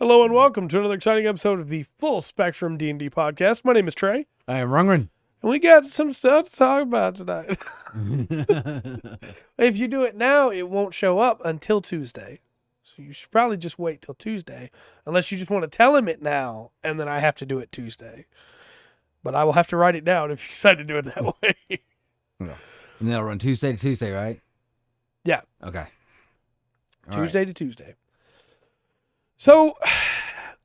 Hello and welcome to another exciting episode of the Full Spectrum D&D podcast. My name is Trey, I am Rungren. and we got some stuff to talk about tonight. If you do it now, it won't show up until Tuesday. So you should probably just wait till Tuesday, unless you just want to tell him it now, and then I have to do it Tuesday. But I will have to write it down if you decide to do it that way. And they'll run Tuesday to Tuesday, right? Yeah. Okay. Tuesday to Tuesday. So,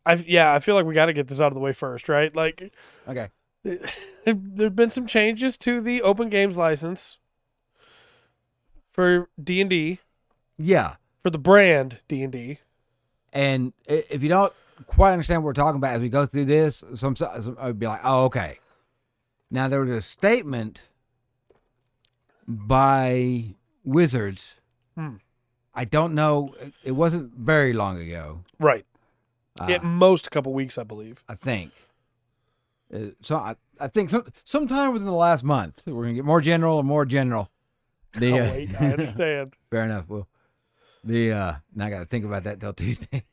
I feel like we got to get this out of the way first, right? Like, Okay. there've been some changes to the Open Games license for D&D, Yeah. for the brand D&D. And if you don't quite understand what we're talking about as we go through this, some I'd be like, oh, okay. Now, there was a statement by Wizards. I don't know. It wasn't very long ago. Right. At most a couple weeks, I believe. I think. So I think sometime within the last month, we're going to get more general and more general. Wait, I understand. Fair enough. Well, now I got to think about that till Tuesday.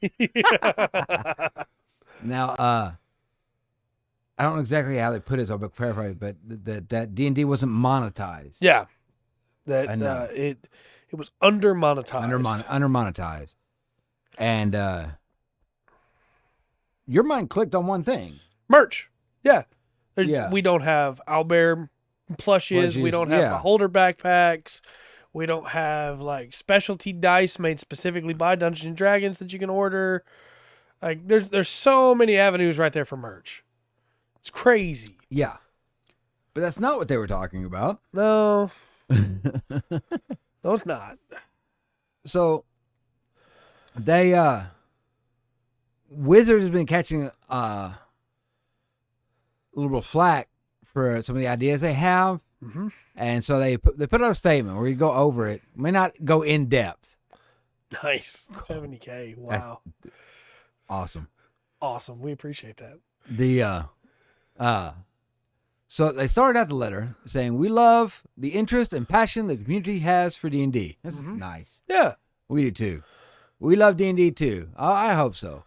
Now, I don't know exactly how they put it, so I'll paraphrase, but that D&D wasn't monetized. Yeah. That it was under monetized. Under monetized. And your mind clicked on one thing. Merch. Yeah. Yeah. We don't have owlbear plushes. We don't have beholder backpacks. We don't have like specialty dice made specifically by Dungeons and Dragons that you can order. Like there's so many avenues right there for merch. It's crazy. Yeah. But that's not what they were talking about. No. No, it's not. So they Wizards has been catching a little bit of flack for some of the ideas they have. Mm-hmm. And so they put out a statement where we go over it. We may not go in depth. Nice. 70K. Wow. Awesome. Awesome. We appreciate that. So they started out the letter saying, "We love the interest and passion the community has for D&D." That's nice. Yeah. We do too. We love D&D too. I hope so.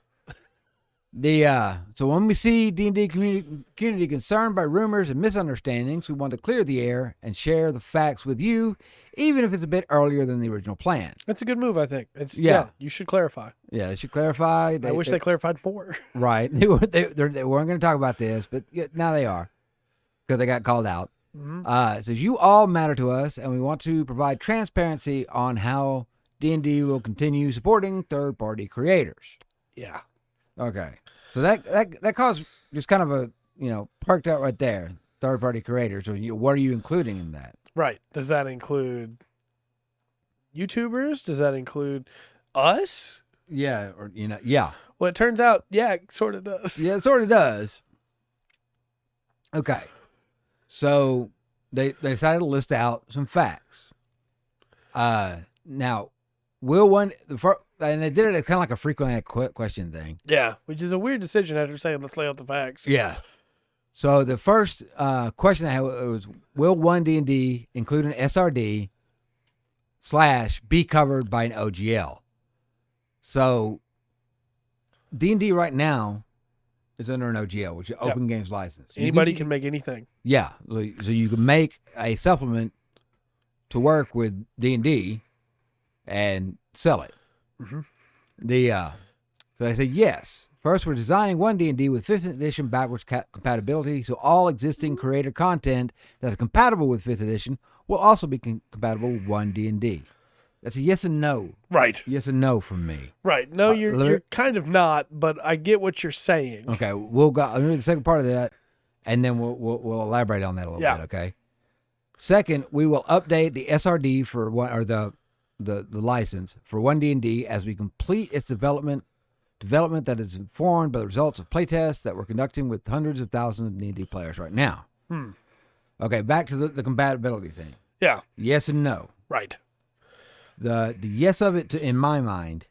So when we see D&D community concerned by rumors and misunderstandings, we want to clear the air and share the facts with you, even if it's a bit earlier than the original plan. That's a good move, I think. Yeah. You should clarify. Yeah, they should clarify. I wish they clarified more. Right. They weren't going to talk about this, but now they are because they got called out. Mm-hmm. It says, "You all matter to us, and we want to provide transparency on how D&D will continue supporting third-party creators." Yeah. Okay. So that caused just kind of a, parked out right there. Third-party creators. So what are you including in that? Right. Does that include YouTubers? Does that include us? Yeah. Or, yeah. Well, it turns out, yeah, it sort of does. Yeah, it sort of does. Okay. So they decided to list out some facts. Now, and they did it kind of like a frequently asked question thing. Yeah, which is a weird decision after saying, let's lay out the facts. Yeah. So the first question I had was, will one D&D include an SRD / be covered by an OGL? So D&D right now is under an OGL, which is Open Games License. Anybody can make anything. Yeah. So you can make a supplement to work with D&D and sell it. Mm-hmm. So I said, yes. First, we're designing one D&D with 5th edition backwards compatibility, so all existing creator content that is compatible with 5th edition will also be compatible with one D&D. That's a yes and no. Right. Yes and no from me. Right. No, you're kind of not, but I get what you're saying. Okay, we'll go. Let me read the second part of that, and then we'll elaborate on that a little bit. Okay. Second, we will update the SRD for one, or the license for one D&D as we complete its development that is informed by the results of playtests that we're conducting with hundreds of thousands of D&D players right now. Okay, back to the compatibility thing. Yeah. Yes and no. Right. The yes of it, in my mind,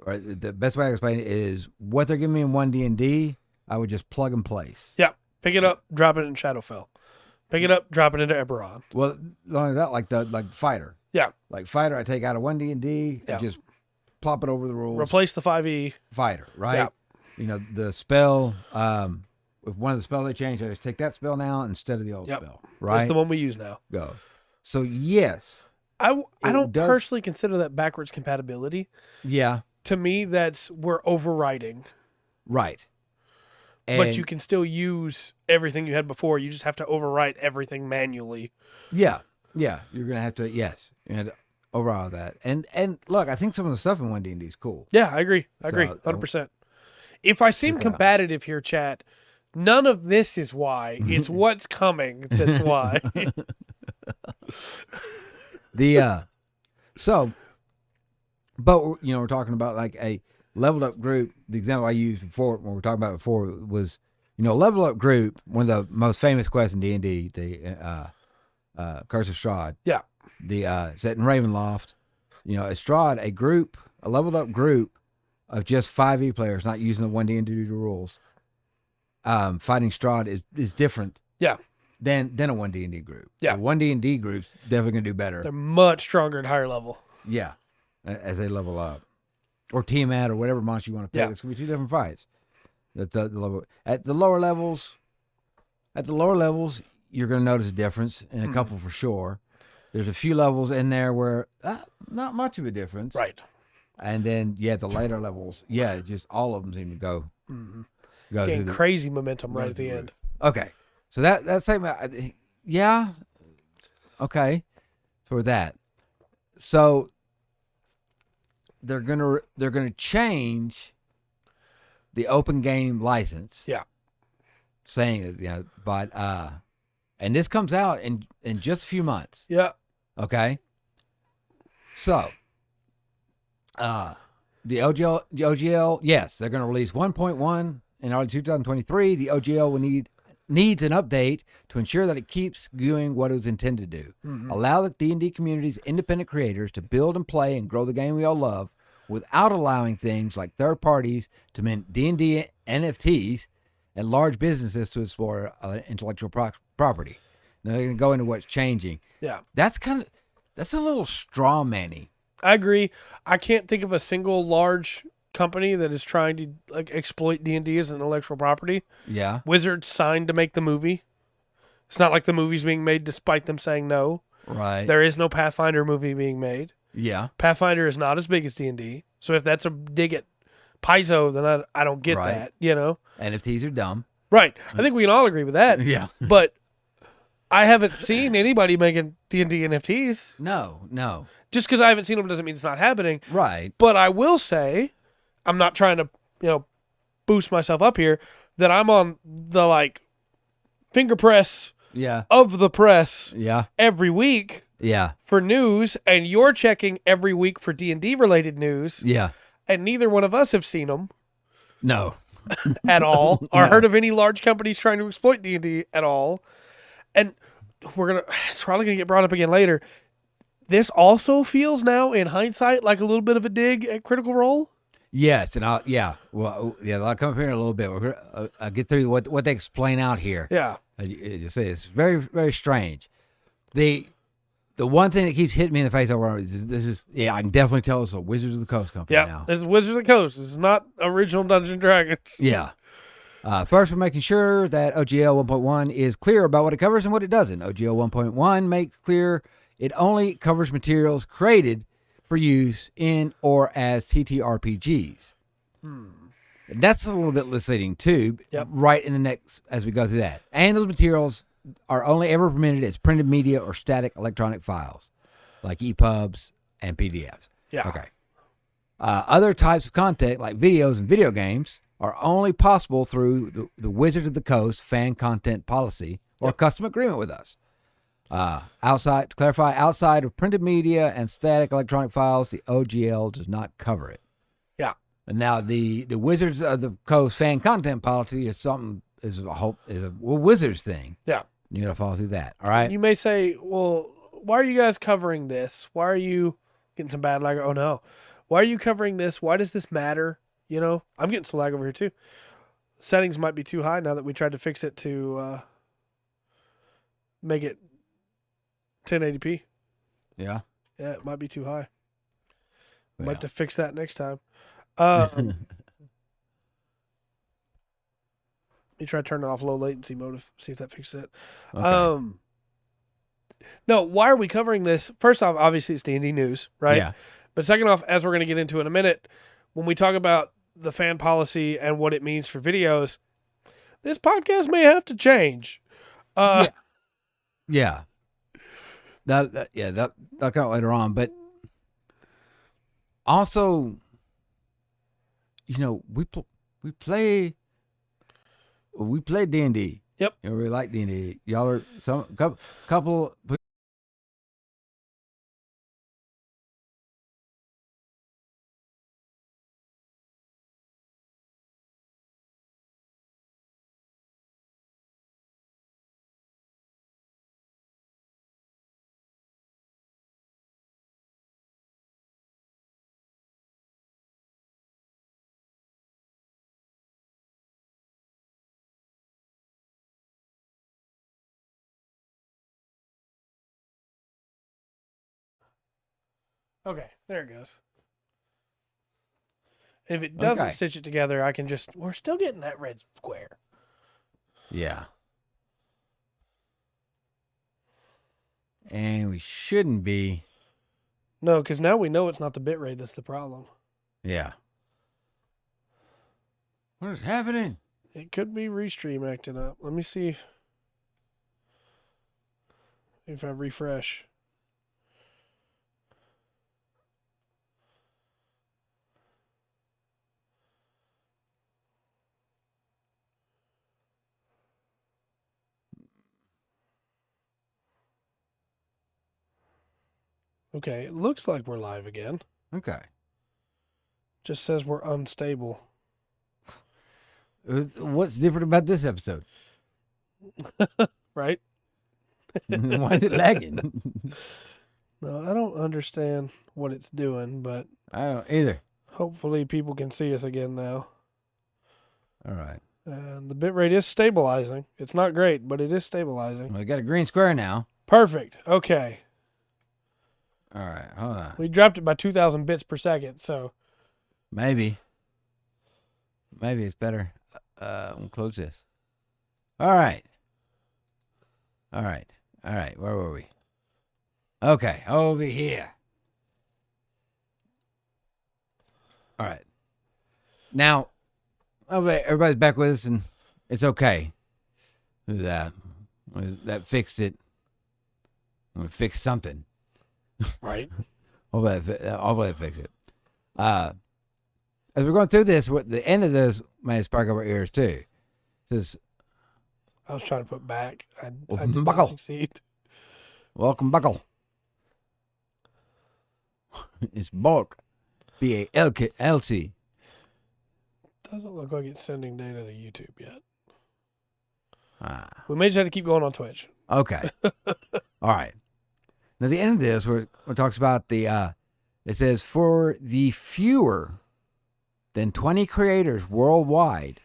or the best way I can explain it is what they're giving me in one D&D, I would just plug and place. Yeah. Pick it up, drop it in Shadowfell. Pick it up, drop it into Eberron. Well, not only that, like fighter. Yeah. Like fighter, I take out of one D&D Yeah. and just plop it over the rules. Replace the 5e fighter, right? Yeah. You know, the spell, if one of the spells they change, I just take that spell now instead of the old spell, right? That's the one we use now. Go. So, yes. I don't personally consider that backwards compatibility. Yeah. To me, we're overriding. Right. But you can still use everything you had before. You just have to overwrite everything manually. Yeah. Yeah. You're going to have to, yes. And overall that. And look, I think some of the stuff in 1D&D is cool. Yeah, I agree. 100%. If I seem combative here, chat, none of this is why. It's what's coming that's why. But you know, we're talking about like a leveled up group. The example I used before when we were talking about it before was, you know, level up group. One of the most famous quests in D&D, the Curse of Strahd. Yeah. The set in Ravenloft. You know, Strahd, a leveled up group of just 5e players, not using the 1D&D rules. Fighting Strahd is different. Yeah. Than a 1D&D group. Yeah. The 1D&D group's definitely gonna do better. They're much stronger at higher level. Yeah. As they level up. Or Tiamat or whatever monster you want to pick. It's gonna be two different fights. At the lower levels, you're gonna notice a difference in a couple for sure. There's a few levels in there where not much of a difference. Right. And then the later levels, just all of them seem to go Getting crazy momentum right at the end. Okay. So that's like, okay. For that. So they're gonna change the open game license. Yeah. Saying that, but and this comes out in just a few months. Yeah. Okay. So the OGL, yes, they're gonna release 1.1 in early 2023. The OGL needs an update to ensure that it keeps doing what it was intended to do. Allow the D&D community's independent creators to build and play and grow the game we all love without allowing things like third parties to mint D&D NFTs and large businesses to explore intellectual property. Now they're going to go into what's changing. Yeah. That's a little straw manny. I agree. I can't think of a single large company that is trying to exploit D&D as an intellectual property. Yeah. Wizards signed to make the movie. It's not like the movie's being made despite them saying no. Right. There is no Pathfinder movie being made. Yeah. Pathfinder is not as big as D&D. So if that's a dig at Paizo, then I don't get that, NFTs are dumb. Right. I think we can all agree with that. Yeah. But I haven't seen anybody making D&D NFTs. No. Just because I haven't seen them doesn't mean it's not happening. Right. But I will say, I'm not trying to, boost myself up here, that I'm on the finger press of the press every week for news, and you're checking every week for D&D related news. Yeah. And neither one of us have seen them. No. At all, or heard of any large companies trying to exploit D&D at all. And it's probably going to get brought up again later. This also feels now, in hindsight, like a little bit of a dig at Critical Role. Yes, and I'll come up here in a little bit. I'll get through what they explain out here. Yeah, you say it's very, very strange. The one thing that keeps hitting me in the face over this is I can definitely tell it's a Wizards of the Coast company now. This is Wizards of the Coast. This is not original Dungeons and Dragons. Yeah. First, we're making sure that OGL 1.1 is clear about what it covers and what it doesn't. OGL 1.1 makes clear it only covers materials created for use in or as TTRPGs. And that's a little bit misleading too. Yep. Right in the next, as we go through that, and those materials are only ever permitted as printed media or static electronic files, like EPUBs and PDFs. Yeah. Okay. Other types of content, like videos and video games, are only possible through the Wizard of the Coast fan content policy or custom agreement with us. To clarify, outside of printed media and static electronic files, the OGL does not cover it. Yeah. And now the Wizards of the Coast fan content policy is a Wizards thing. Yeah. You got to follow through that. All right. You may say, well, why are you guys covering this? Why are you getting some bad lag? Oh no. Why are you covering this? Why does this matter? I'm getting some lag over here too. Settings might be too high now that we tried to fix it to make it 1080p. Yeah. Yeah, it might be too high. Might have to fix that next time. Let me try turning off low latency mode, see if that fixes it. Okay. No, why are we covering this? First off, obviously it's D&D news, right? Yeah. But second off, as we're going to get into in a minute, when we talk about the fan policy and what it means for videos, this podcast may have to change. Yeah. That'll come out later on. But also, we play D&D. Yep. We like D&D. Y'all are couple. Okay, there it goes. If it doesn't stitch it together, I can just... We're still getting that red square. Yeah. And we shouldn't be. No, because now we know it's not the bitrate that's the problem. Yeah. What is happening? It could be Restream acting up. Let me see if I refresh. Okay, it looks like we're live again. Okay. Just says we're unstable. What's different about this episode? Right? Why is it lagging? No, I don't understand what it's doing, but I don't either. Hopefully people can see us again now. All right. And the bitrate is stabilizing. It's not great, but it is stabilizing. We got a green square now. Perfect. Okay. All right. Hold on. We dropped it by 2,000 bits per second, so. Maybe it's better. We'll close this. All right. Where were we? Okay, over here. All right. Now, everybody's back with us, and it's okay. That fixed it. We fixed something. Right. Hopefully that fixed it. As we're going through this, the end of this may spark up our ears too. Says, I was trying to put back. I did buckle. not succeed. Welcome, Buckle. It's bulk. BALC. Doesn't look like it's sending data to YouTube yet. We may just have to keep going on Twitch. Okay. All right. Now, the end of this, where it talks about it says, for the fewer than 20 creators worldwide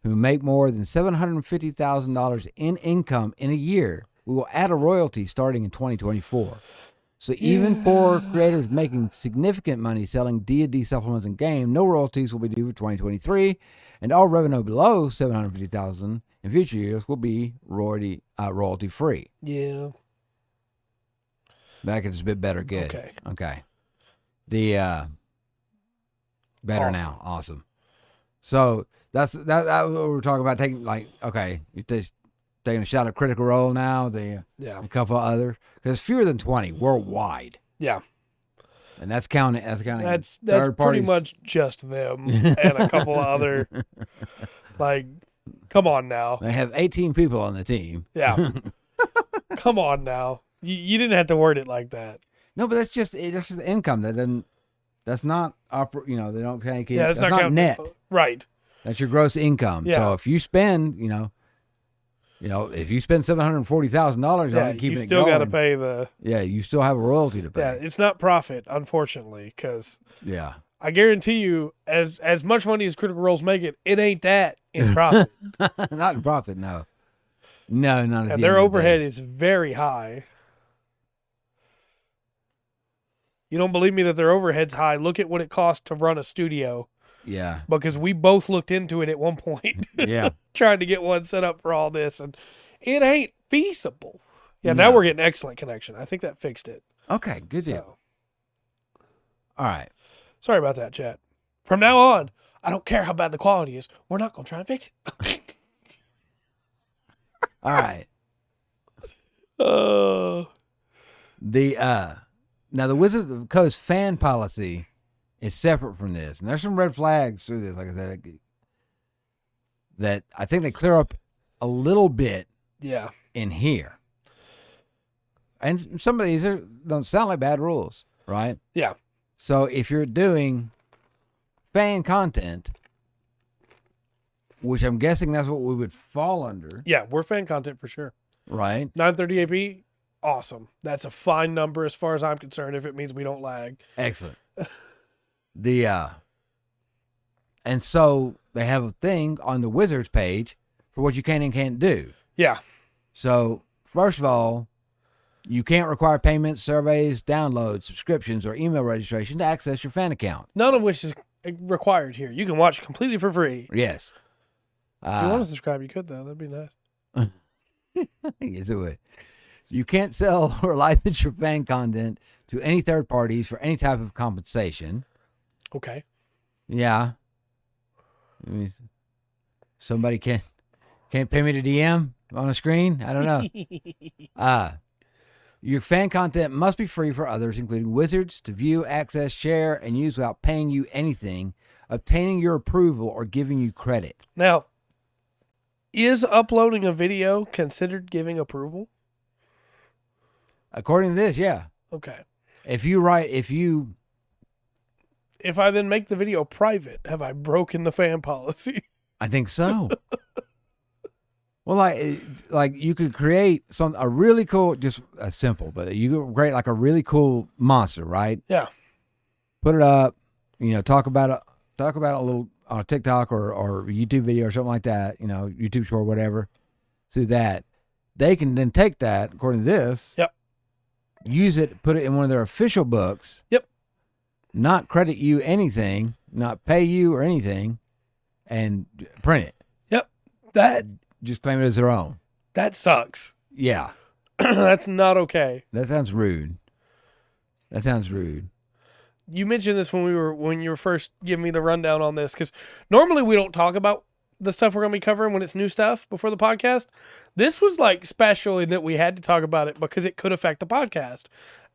who make more than $750,000 in income in a year, we will add a royalty starting in 2024. So even for creators making significant money selling D&D supplements and games, no royalties will be due for 2023, and all revenue below $750,000 in future years will be royalty free. Yeah. That gets a bit better. Good. Okay. The better awesome. Now. Awesome. So that's what we're talking about. Taking you're taking a shot at Critical Role now. A couple of others, because it's fewer than 20 worldwide. Yeah. And that's counting. That's pretty much just them and a couple of other. Come on now. They have 18 people on the team. Yeah. Come on now. You didn't have to word it like that. No, but that's just income. That's not they don't take it. Yeah, that's not net. Right. That's your gross income. Yeah. So if you spend, if you spend $740,000 on it, keeping it going, you still got to pay the. Yeah, you still have a royalty to pay. Yeah, it's not profit, unfortunately, because. Yeah. I guarantee you, as much money as Critical Role's making, it ain't that in profit. Not in profit, no. No, not at and their overhead is very high. You don't believe me that their overhead's high? Look at what it costs to run a studio. Yeah. Because we both looked into it at one point. Yeah. Trying to get one set up for all this, and it ain't feasible. Yeah, No. now we're getting excellent connection. I think that fixed it. Okay, good deal. So, all right. Sorry about that, chat. From now on, I don't care how bad the quality is. We're not going to try and fix it. All right. Now the Wizards of the Coast fan policy is separate from this, and there's some red flags through this. Like I said, that I think they clear up a little bit. Yeah. In here, and some of these don't sound like bad rules, right? Yeah. So if you're doing fan content, which I'm guessing that's what we would fall under. Yeah, we're fan content for sure. Right. 930 AP, awesome. That's a fine number as far as I'm concerned if it means we don't lag. Excellent. And so they have a thing on the Wizards page for what you can and can't do. Yeah. So first of all, you can't require payments, surveys, downloads, subscriptions, or email registration to access your fan account. None of which is required here. You can watch completely for free. Yes. If you want to subscribe, you could, though. That'd be nice. Yes, it would. You can't sell or license your fan content to any third parties for any type of compensation. Okay. Yeah. I mean, somebody can't pay me to DM on a screen? I don't know. Your fan content must be free for others, including Wizards, to view, access, share, and use without paying you anything, obtaining your approval, or giving you credit. Now, is uploading a video considered giving approval? According to this, yeah. Okay. If I then make the video private, have I broken the fan policy? I think so. Well, like you could create a really cool, just simple, but you could create like a really cool monster, right? Yeah. Put it up, talk about it a little on TikTok or YouTube video or something like that, YouTube short, whatever. Through that, they can then take that, according to this. Yep. Use it, put it in one of their official books. Yep. Not credit you anything, not pay you or anything, and print it. Yep. That. Just claim it as their own. That sucks. Yeah. That's not okay. That sounds rude. You mentioned this when you were first giving me the rundown on this, because normally we don't talk about the stuff we're going to be covering when it's new stuff before the podcast. This was like special in that we had to talk about it because it could affect the podcast.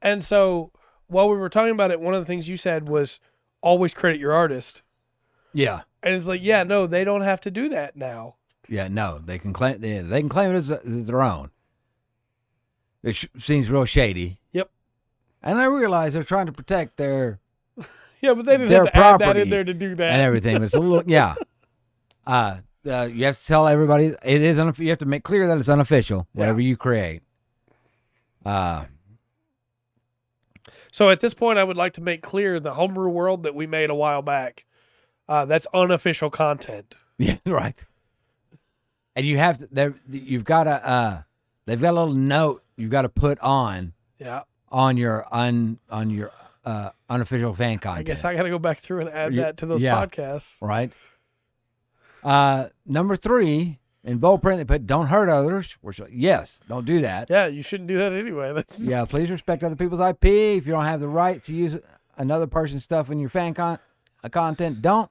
And so while we were talking about it, one of the things you said was always credit your artist. Yeah. And it's like, yeah, no, they don't have to do that now. Yeah, no, they can claim it as their own. It seems real shady. Yep. And I realize they're trying to protect their but they didn't have to add that in there to do that and everything. But it's a little yeah. You have to tell everybody it is. You have to make clear that it's unofficial. Whatever you create. So at this point, I would like to make clear the homebrew world that we made a while back. That's unofficial content. Yeah, right. And you have to, you've got to, they've got a little note you've got to put on. Yeah. On your unofficial fan content. I guess I got to go back through and add that to those podcasts. Right. Number 3, in bold print, they put, don't hurt others. Which, yes, don't do that. Yeah, you shouldn't do that anyway. Yeah, please respect other people's IP. If you don't have the right to use another person's stuff in your fan content, don't.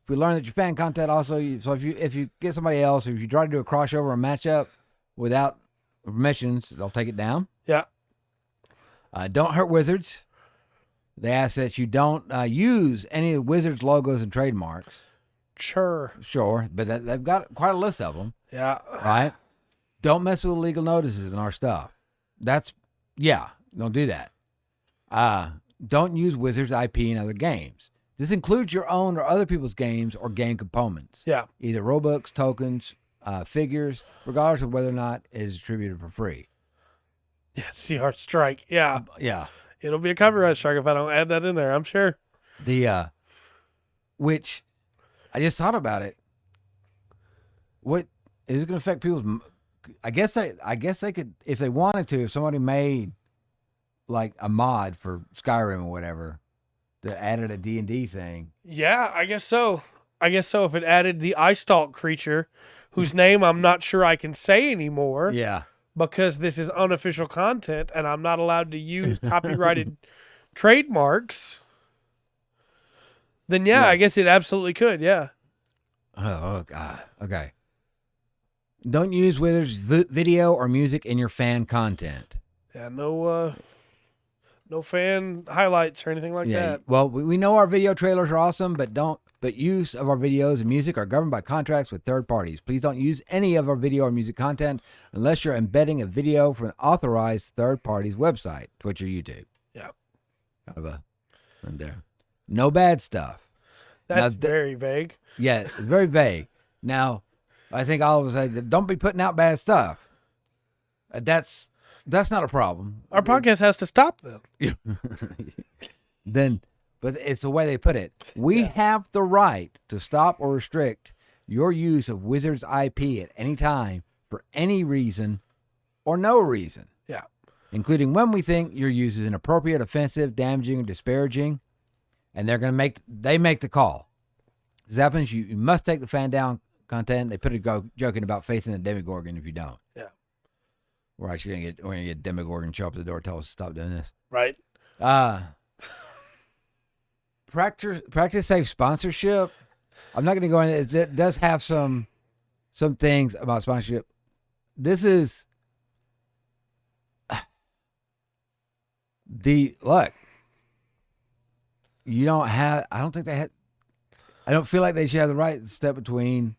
If we learn that your fan content also, so if you get somebody else, or if you try to do a crossover or matchup without permissions, they'll take it down. Yeah. Don't hurt Wizards. They ask that you don't use any of the Wizards logos and trademarks. Sure, but they've got quite a list of them. Yeah. Right? Don't mess with illegal notices in our stuff. Don't do that. Don't use Wizards IP in other games. This includes your own or other people's games or game components. Yeah. Either rulebooks, tokens, figures, regardless of whether or not it is distributed for free. Yeah, CR strike. Yeah. Yeah. It'll be a copyright strike if I don't add that in there, I'm sure. Which I just thought about it. What is it going to affect people's? I guess they could, if they wanted to, if somebody made like a mod for Skyrim or whatever that added a D&D thing. Yeah, I guess so. If it added the Ice Stalk creature, whose name I'm not sure I can say anymore. Yeah. Because this is unofficial content and I'm not allowed to use copyrighted trademarks, then yeah, I guess it absolutely could, yeah. Oh, God. Okay. Don't use Wizards video or music in your fan content. Yeah, no fan highlights or anything like that. Well, we know our video trailers are awesome, but use of our videos and music are governed by contracts with third parties. Please don't use any of our video or music content unless you're embedding a video from an authorized third party's website, Twitch or YouTube. Yeah. Kind of a in there. No bad stuff. That's very vague. Yeah, it's very vague. Now, I think all of us say, don't be putting out bad stuff. That's not a problem. Our podcast has to stop them. But it's the way they put it. We have the right to stop or restrict your use of Wizards IP at any time for any reason or no reason. Yeah. Including when we think your use is inappropriate, offensive, damaging, or disparaging. And they make the call. This happens, you must take the fan down content. They put a joking about facing a Demogorgon if you don't. Yeah. We're actually going to get Demogorgon show up at the door, tell us to stop doing this. Right. Practice safe sponsorship. I'm not going to go into it. It does have some things about sponsorship. This is look. You don't have. I don't think they had. I don't feel like they should have the right to step between.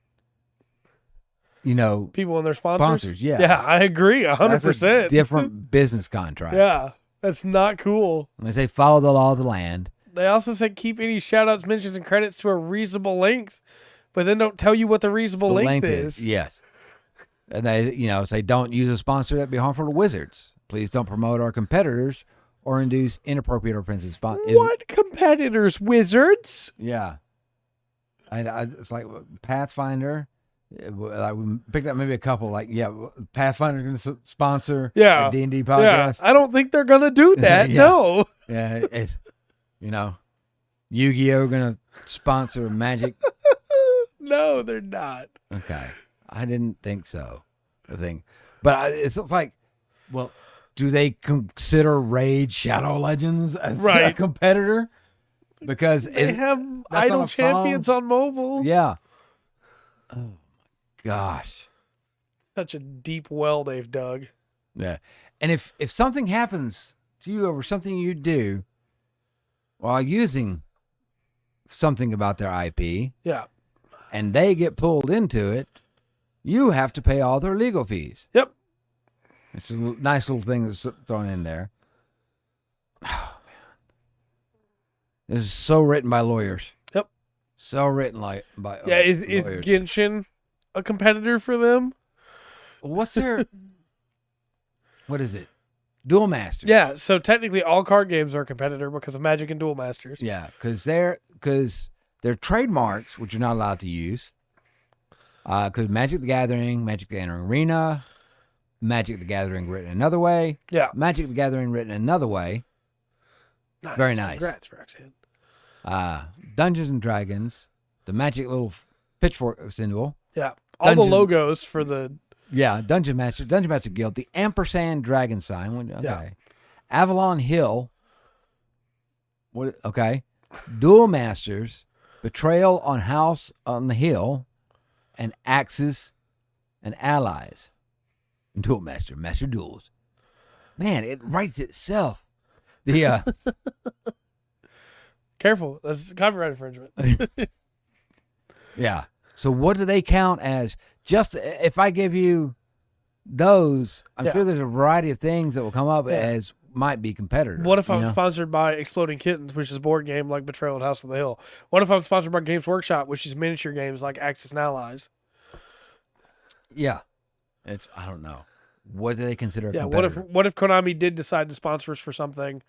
People and their sponsors. Yeah. Yeah, I agree 100%. That's a different business contract. Yeah, that's not cool. When they say follow the law of the land. They also said keep any shout-outs, mentions, and credits to a reasonable length, but then don't tell you what the reasonable length is. Yes. And they, say don't use a sponsor that be harmful to Wizards. Please don't promote our competitors or induce inappropriate or offensive sponsors. What competitors, Wizards? Yeah. It's like Pathfinder. Like we picked up maybe a couple. Pathfinder going to sponsor a D&D podcast. Yeah, I don't think they're going to do that. No. Yeah, it's Yu-Gi-Oh going to sponsor Magic. No, they're not. Okay, I didn't think so. But it's like, well, do they consider Raid Shadow Legends as a competitor? Because they have Idle Champions on mobile. Yeah. Oh my gosh. Such a deep well they've dug. Yeah. And if something happens to you over something you do while using something about their IP, and they get pulled into it, you have to pay all their legal fees. Yep. It's a nice little thing that's thrown in there. Oh, man. This is so written by lawyers. Yep. So written by is lawyers. Genshin a competitor for them? What's their... What is it? Duel Masters. Yeah, so technically all card games are a competitor because of Magic and Duel Masters. Yeah, because they're trademarks, which you're not allowed to use. Because Magic the Gathering, Magic the Gathering Arena, Magic the Gathering written another way. Yeah. Magic the Gathering written another way. Nice. Very nice. Congrats, Roxanne. Dungeons and Dragons, the magic little pitchfork symbol. Yeah. All the logos for the... Yeah, Dungeon Master Guild, the ampersand dragon sign. Okay. Yeah. Avalon Hill. What? Okay. Duel Masters, Betrayal on House on the Hill, and Axis and Allies. Duel Master Duels. Man, it writes itself. The Careful, that's copyright infringement. Yeah. So what do they count as? Just if I give you those, I'm sure there's a variety of things that will come up as might be competitors. What if I'm sponsored by Exploding Kittens, which is a board game like Betrayal at House on the Hill? What if I'm sponsored by Games Workshop, which is miniature games like Axis and Allies? Yeah. I don't know. What do they consider a competitor? What if Konami did decide to sponsor us for something,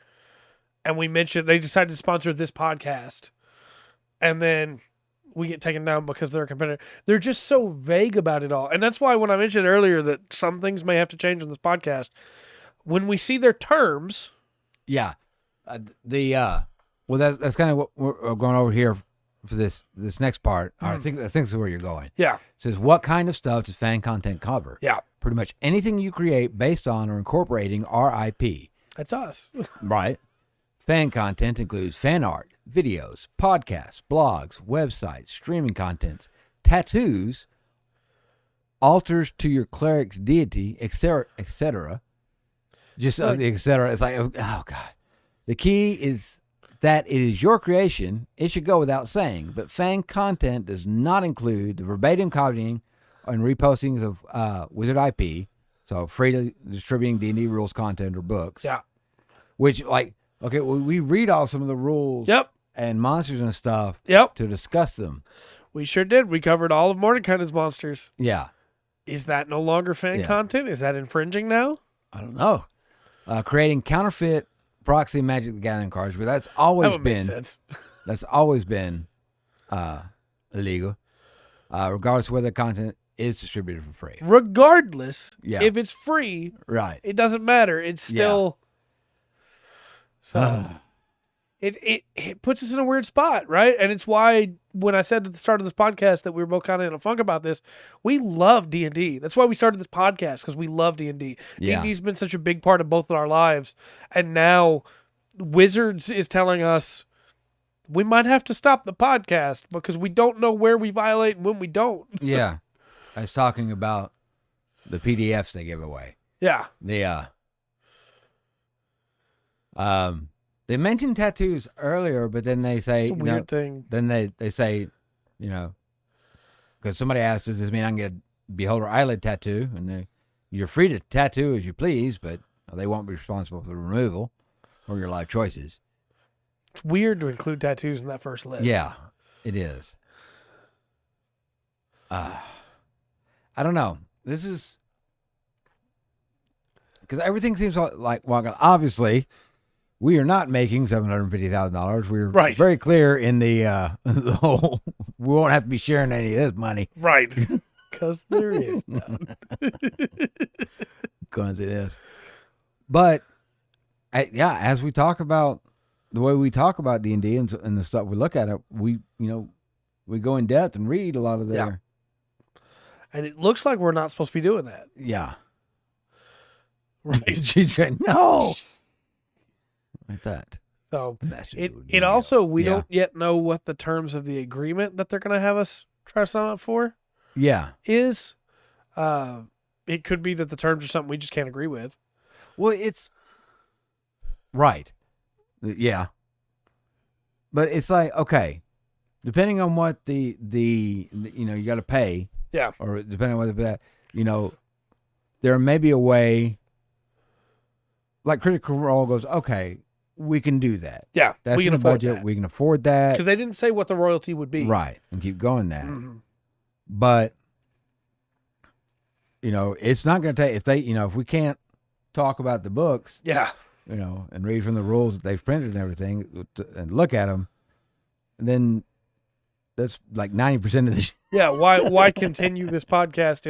and we mentioned they decided to sponsor this podcast, and then we get taken down because they're a competitor? They're just so vague about it all. And that's why when I mentioned earlier that some things may have to change in this podcast, when we see their terms, Yeah. Well, that's kind of what we're going over here for this next part. I think this is where you're going. Yeah. It says, what kind of stuff does fan content cover? Yeah. Pretty much anything you create based on or incorporating our IP. That's us. Right. Fan content includes fan art, videos, podcasts, blogs, websites, streaming contents, tattoos, altars to your cleric's deity, etc., etc. Just etc. It's like, oh God. The key is that it is your creation. It should go without saying. But fan content does not include the verbatim copying and repostings of Wizard IP, so freely distributing D&D rules content or books. Yeah. Which, like, okay, well, we read off some of the rules and monsters and stuff to discuss them. We sure did. We covered all of Mordenkainen's monsters. Yeah. Is that no longer fan content? Is that infringing now? I don't know. Creating counterfeit proxy Magic the Gathering cards, but that's always that would make sense. That's always been illegal, regardless of whether the content is distributed for free. Regardless, if it's free, right? It doesn't matter. It's still it puts us in a weird spot, right? And it's why when I said at the start of this podcast that we were both kind of in a funk about this, we love D&D. That's why we started this podcast, because we love D&D. D&D's been such a big part of both of our lives, and now Wizards is telling us we might have to stop the podcast because we don't know where we violate and when we don't. Yeah. I was talking about the PDFs they give away. Yeah. They mentioned tattoos earlier, but then they say... It's a weird thing. Then they say, because somebody asked, does this mean I can get a beholder eyelid tattoo? And you're free to tattoo as you please, but they won't be responsible for the removal or your life choices. It's weird to include tattoos in that first list. Yeah, it is. I don't know. This is... Because everything seems like... Well, obviously... We are not making $750,000. We're very clear in the whole. We won't have to be sharing any of this money, right? Because there is none. Going through this, but as we talk about the way we talk about D&D and the stuff we look at it, we go in depth and read a lot of their. And it looks like we're not supposed to be doing that. Yeah. Right. She's going no. Like that. So it also, we don't yet know what the terms of the agreement that they're going to have us try to sign up for is. It could be that the terms are something we just can't agree with. Well, it's right. Yeah. But it's like, okay, depending on what the you got to pay. Yeah. Or depending on what that, there may be a way, like Critical Role goes, okay, we can do that. Yeah, that's we can in the budget. That. We can afford that. Because they didn't say what the royalty would be. Right, and keep going that. Mm-hmm. But, it's not going to take, if they, if we can't talk about the books. Yeah. And read from the rules that they've printed and everything and look at them, then that's like 90% of the Yeah, why continue this podcast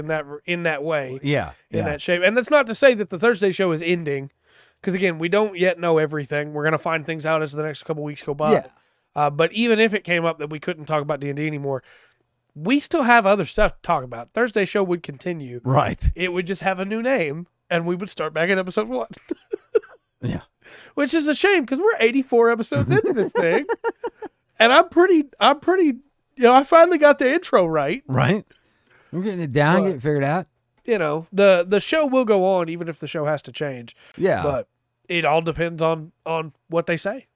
in that way? Yeah. In that shape. And that's not to say that the Thursday show is ending. Because, again, we don't yet know everything. We're going to find things out as the next couple weeks go by. Yeah. But even if it came up that we couldn't talk about D&D anymore, we still have other stuff to talk about. Thursday show would continue. Right. It would just have a new name, and we would start back at episode 1. Yeah. Which is a shame, because we're 84 episodes into this thing. And I'm pretty, I finally got the intro right. Right. We're getting it down, getting it figured out. The show will go on even if the show has to change. Yeah. But it all depends on what they say.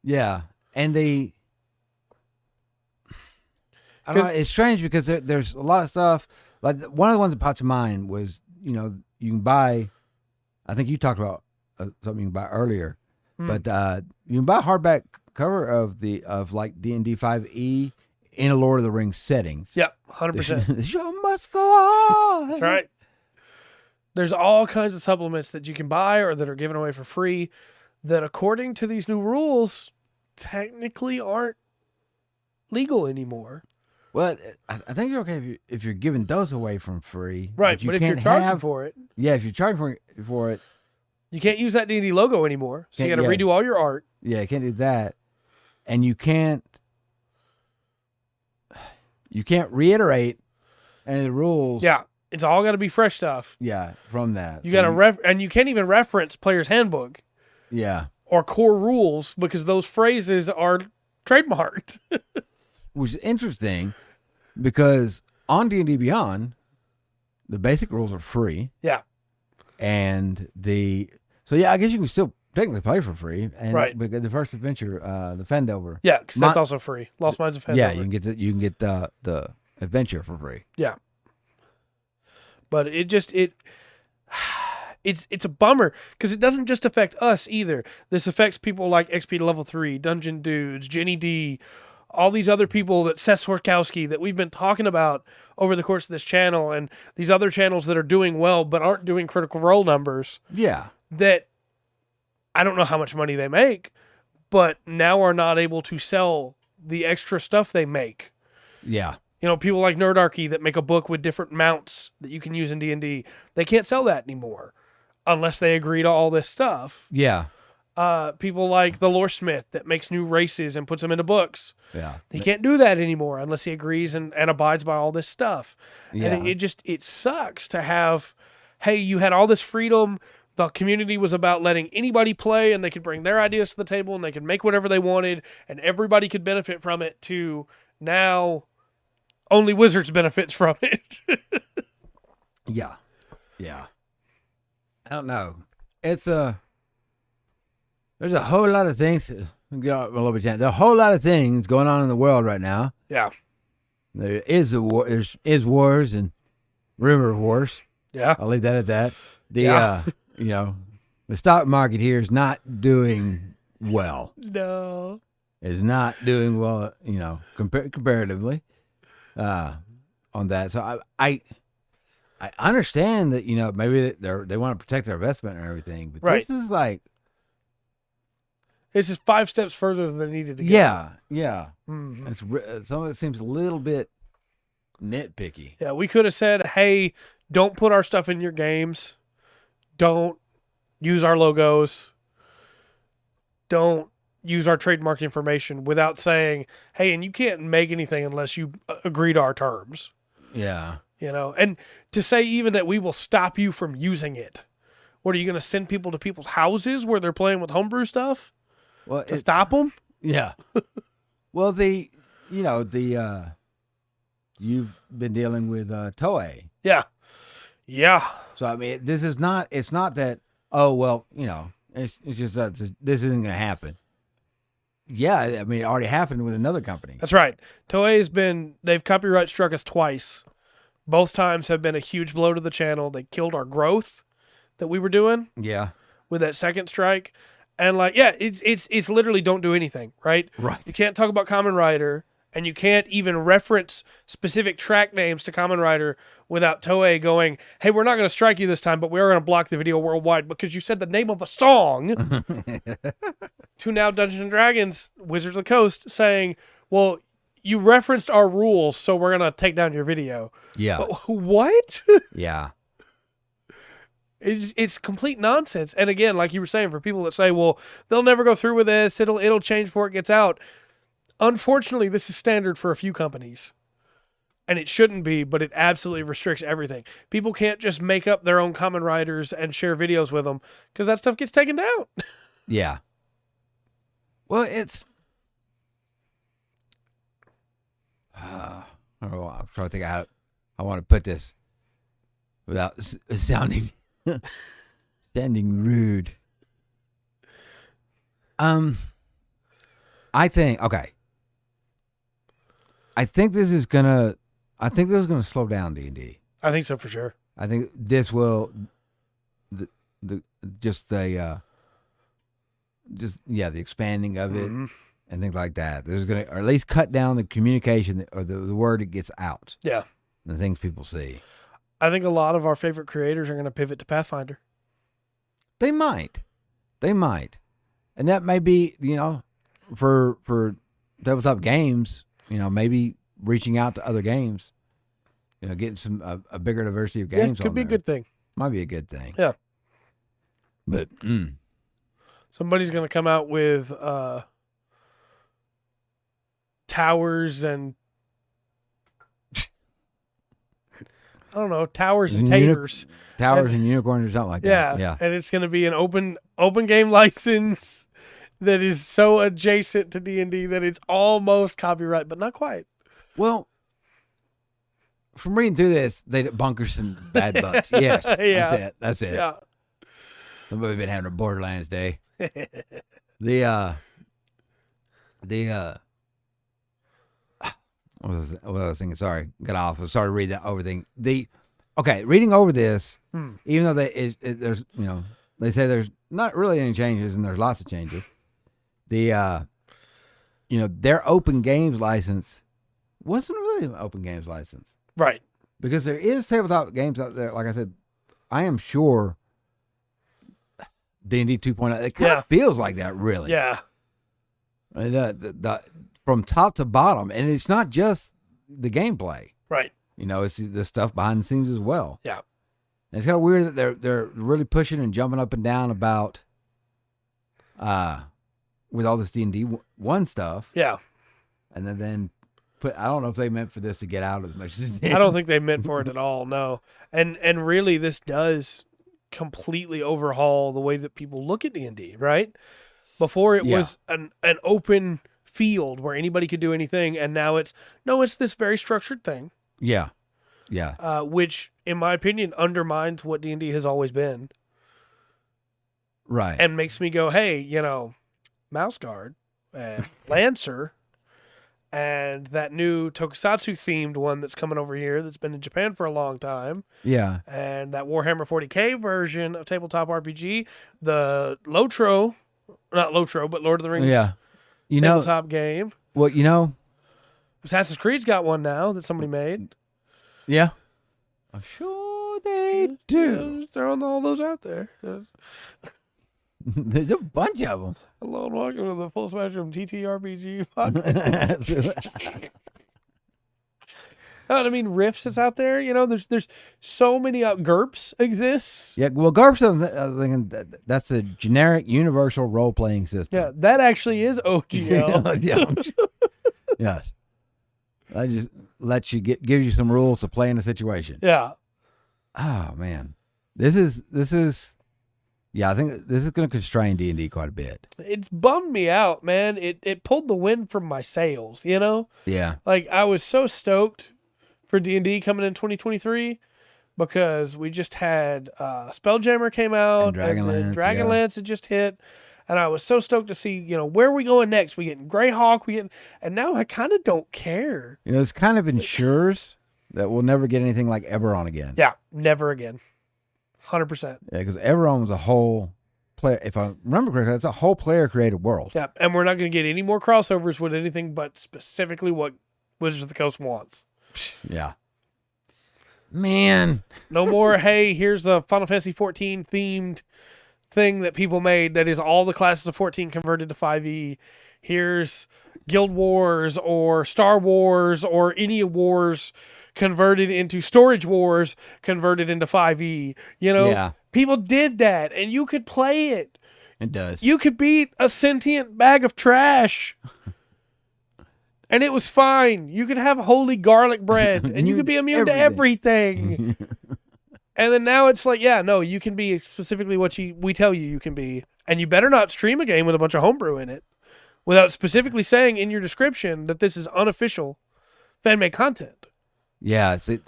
Yeah. And I don't know, it's strange because there's a lot of stuff. Like one of the ones that popped to mind was, you can buy, I think you talked about something you can buy earlier, but you can buy a hardback cover of D&D 5e in a Lord of the Rings setting. Yep, 100%. The show must go on. That's right. There's all kinds of supplements that you can buy or that are given away for free that, according to these new rules, technically aren't legal anymore. Well, I think you're okay if you're giving those away from free. Right, but if you're charging for it. Yeah, if you're charging for it, You can't use that D&D logo anymore, so you got to redo all your art. Yeah, you can't do that, and you can't reiterate any of the rules. Yeah, it's all got to be fresh stuff. Yeah, from that. You got to and you can't even reference Player's Handbook. Yeah. Or core rules, because those phrases are trademarked. Which is interesting, because on D&D Beyond, the basic rules are free. Yeah. And so I guess you can still technically play for free. And right. Because the first adventure, the Fendover. Yeah, because that's also free. Lost Mines of Fendover. Yeah, you can get the adventure for free. Yeah. But it's a bummer, because it doesn't just affect us either. This affects people like XP Level 3, Dungeon Dudes, Jenny D, all these other people that Seth Swarkowski that we've been talking about over the course of this channel, and these other channels that are doing well but aren't doing Critical Role numbers. Yeah. That I don't know how much money they make, but now are not able to sell the extra stuff they make. Yeah. You know, people like Nerdarchy that make a book with different mounts that you can use in D&D. They can't sell that anymore unless they agree to all this stuff. Yeah. People like the Loresmith that makes new races and puts them into books. Yeah. He can't do that anymore unless he agrees and abides by all this stuff. Yeah. And it sucks to have, hey, you had all this freedom. The community was about letting anybody play, and they could bring their ideas to the table, and they could make whatever they wanted, and everybody could benefit from it, to now only Wizards benefits from it. Yeah. Yeah. I don't know. There's a whole lot of things. There's a whole lot of things going on in the world right now. Yeah. There is a war. There's wars and rumor of wars. Yeah. I'll leave that at that. The stock market here is not doing well. No. Is not doing well, comparatively, on that. So I understand that, maybe they want to protect their investment and everything, but right. This is 5 steps further than they needed to go. Yeah, yeah. Mm-hmm. Some of it seems a little bit nitpicky. Yeah, we could have said, hey, don't put our stuff in your games. Don't use our logos. Don't use our trademark information, without saying, hey, and you can't make anything unless you agree to our terms. Yeah. And to say even that we will stop you from using it. What, are you going to send people to people's houses where they're playing with homebrew stuff? Well, to stop them? Yeah. Well, you've been dealing with Toei. Yeah. Yeah. So, I mean, it's not that, oh, well, it's just that this isn't going to happen. Yeah, I mean, it already happened with another company. That's right. They've copyright struck us twice. Both times have been a huge blow to the channel. They killed our growth that we were doing. Yeah. With that second strike. And it's literally don't do anything, right? Right. You can't talk about Kamen Rider, and you can't even reference specific track names to Kamen Rider without Toei going, hey, we're not going to strike you this time, but we are going to block the video worldwide because you said the name of a song. To now Dungeons & Dragons, Wizards of the Coast, saying, well, you referenced our rules, so we're going to take down your video. Yeah. What? Yeah. It's complete nonsense. And again, like you were saying, for people that say, well, they'll never go through with this, it'll change before it gets out. Unfortunately, this is standard for a few companies. And it shouldn't be, but it absolutely restricts everything. People can't just make up their own Kamen Riders and share videos with them, because that stuff gets taken down. Yeah. Well, I'm trying to think how I want to put this without sounding rude. I think this is gonna slow down D&D. I think so for sure. I think this will the expanding of it and things like that. This is gonna, or at least cut down the communication or the word that gets out. Yeah. The things people see. I think a lot of our favorite creators are going to pivot to Pathfinder. They might. And that may be, for tabletop games, maybe reaching out to other games, getting a bigger diversity of games. Yeah, could be a good thing. Might be a good thing. Yeah. But somebody's going to come out with towers and I don't know, towers and taters. Towers and unicorns or something like that. Yeah. And it's going to be an open game license that is so adjacent to D&D that it's almost copyright, but not quite. Well, from reading through this, they bunker some bad bugs. Yes. Yeah. That's it. Yeah. Somebody's been having a Borderlands day. What was I was thinking? Sorry, got off. I started reading that over thing. Reading over this, even though there's they say there's not really any changes and there's lots of changes. Their open games license wasn't really an open games license, right? Because there is tabletop games out there. Like I said, I am sure D&D 2.0. It kind of feels like that, really. Yeah. From top to bottom, and it's not just the gameplay, right? It's the stuff behind the scenes as well. Yeah, and it's kind of weird that they're really pushing and jumping up and down about, with all this D&D 1 stuff. Yeah, and then I don't know if they meant for this to get out as much as it did. I don't think they meant for it at all. No, and really, this does completely overhaul the way that people look at D&D. Right? Before it was an open field where anybody could do anything, and now it's this very structured thing. Yeah. Which, in my opinion, undermines what D&D has always been. Right. And makes me go, hey, Mouse Guard and Lancer and that new Tokusatsu themed one that's coming over here that's been in Japan for a long time. Yeah. And that Warhammer 40K version of tabletop RPG, the not Lotro, but Lord of the Rings. Yeah. Tabletop game. Well, Assassin's Creed's got one now that somebody made. Yeah. I'm sure they do. Just throwing all those out there. There's a bunch of them. Hello and welcome to the Full Spectrum TTRPG podcast. Riffs is out there. There's so many GURPS exists. Yeah, well, GURPS, I'm thinking that's a generic universal role-playing system. Yeah, that actually is OGL. Yes. I just lets you gives you some rules to play in a situation. Yeah. Oh man, this is. Yeah, I think this is going to constrain D&D quite a bit. It's bummed me out, man. It pulled the wind from my sails. Yeah. Like I was so stoked for D&D coming in 2023 because we just had Spelljammer came out and Dragonlance had just hit, and I was so stoked to see where are we going next. We getting Greyhawk, and now I kind of don't care. It's kind of ensures that we'll never get anything like Eberron again. Yeah, never again. 100%. Yeah, because Eberron was a whole player. If I remember correctly, it's a whole player-created world. Yeah, and we're not going to get any more crossovers with anything but specifically what Wizards of the Coast wants. Yeah. Man. No more, hey, here's a Final Fantasy 14 themed thing that people made that is all the classes of 14 converted to 5e. Here's Guild Wars or Star Wars or any wars converted into Storage Wars converted into 5e. People did that and you could play it. It does. You could beat a sentient bag of trash. And it was fine. You could have holy garlic bread and you could be immune to everything. And then now it's like, you can be specifically what we tell you can be. And you better not stream a game with a bunch of homebrew in it without specifically saying in your description that this is unofficial fan-made content. Yeah. They